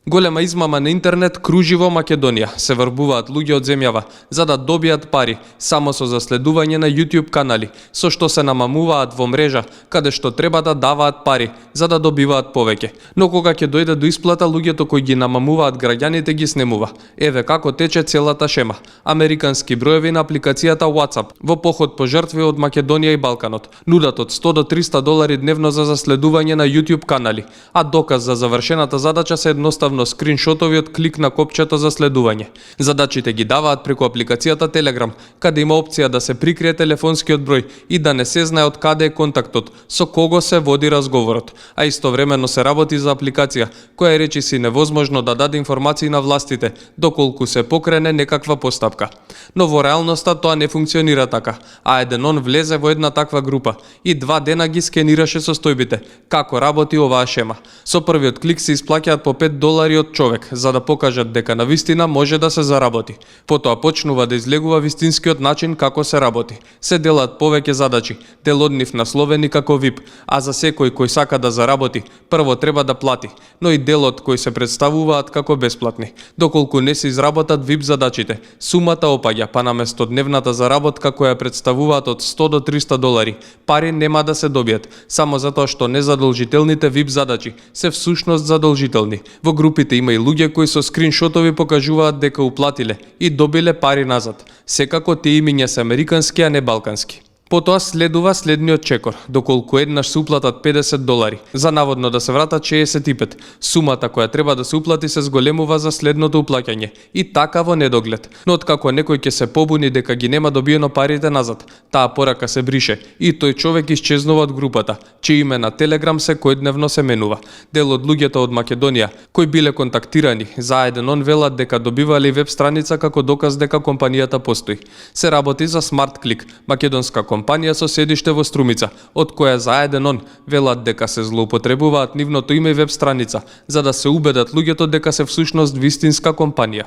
Голема измама на интернет кружи во Македонија. Се врбуваат луѓе од земјава за да добијат пари само со заследување на YouTube канали, со што се намамуваат во мрежа каде што треба да даваат пари за да добиваат повеќе. Но кога ќе дојде до исплата, луѓето кои ги намамуваат граѓаните ги снемува. Еве како тече целата шема. Американски броеви на апликацијата WhatsApp во поход по жртви од Македонија и Балканот нудат од 100 до 300 долари дневно за заследување на YouTube канали, а доказ за завршената задача се едноставно скриншотови од клик на копчето за следување. Задачите ги даваат преку апликацијата Telegram, каде има опција да се прикрие телефонскиот број и да не се знае од каде е контактот, со кого се води разговорот, а истовремено се работи за апликација која е речиси невозможно да даде информации на властите доколку се покрене некаква постапка. Но во реалноста тоа не функционира така, а еден влезе во една таква група и 2 дена ги скенираше состојбите. Како работи оваа шема? Со првиот клик се исплаќаат по 5 долари од човек за да покажат дека навистина може да се заработи. Потоа почнува да излегува вистинскиот начин како се работи. Се делат повеќе задачи, дел од нив насловени како VIP, а за секој кој сака да заработи, прво треба да плати, но и делот кои се представуваат како бесплатни. Доколку не се изработат VIP задачите, сумата опаѓа, па наместо дневната заработка која представуваат од 100 до 300 долари, пари нема да се добијат, само затоа што незадолжителните VIP задачи се всушност задолжителни. Во групите има и луѓе кои со скриншотови покажуваат дека уплатиле и добиле пари назад. Секако тие имиња се американски, а не балкански. Потоа следува следниот чекор, доколку еднаш се уплатат 50 долари, за наводно да се вратат 65. Сумата која треба да се уплати се зголемува за следното уплаќање и така во недоглед. Но откако некој ќе се побуни дека ги нема добиено парите назад, таа порака се брише и тој човек исчезнува од групата, чие име на Telegram секојдневно се менува. Дел од луѓето од Македонија кои биле контактирани заедно велат дека добивале веб страница како доказ дека компанијата постои. Се работи за SmartClick, македонска компанија со седиште во Струмица, од која заедно велат дека се злоупотребуваат нивното име и веб страница за да се убедат луѓето дека се всушност вистинска компанија.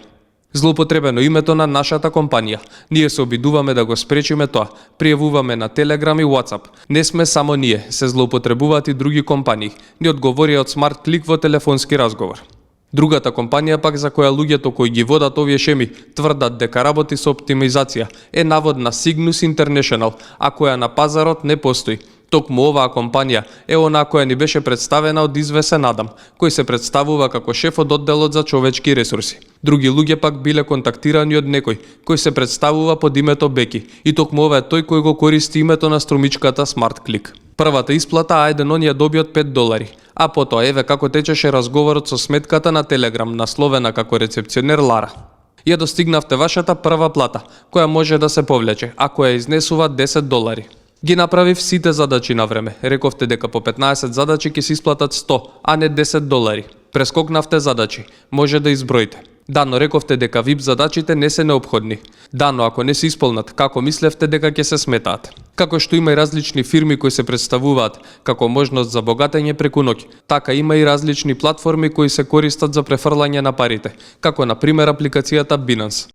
Злоупотребено името на нашата компанија. Ние се обидуваме да го спречиме тоа. Пријавуваме на Telegram и WhatsApp. Не сме само ние, се злоупотребуваат и други компании. Ни одговорија од SmartClick во телефонски разговор. Другата компанија пак за која луѓето кои ги водат овие шеми тврдат дека работи со оптимизација е наводна Cygnus International, а која на пазарот не постои. Токму оваа компанија е онаа која ни беше представена од извесен Адам, кој се представува како шеф од одделот за човечки ресурси. Други луѓе пак биле контактирани од некој кој се представува под името Беки и токму ова е тој кој го користи името на струмичката SmartClick. Првата исплата ајден он ја доби од 5 долари, а потоа еве како течеше разговорот со сметката на Telegram, насловена како рецепционер Лара. Ја достигнавте вашата прва плата, која може да се повлече, ако ја изнесува 10 долари. Ги направив сите задачи на време. Рековте дека по 15 задачи ќе се исплатат 100, а не 10 долари. Прескокнавте задачи. Може да изброите. Да, но рековте дека VIP задачите не се неопходни. Да, но ако не се исполнат, како мислевте дека ќе се сметаат? Како што има и различни фирми кои се представуваат како можност за богатење преку ноќ, така има и различни платформи кои се користат за префрлање на парите, како на пример апликацијата Binance.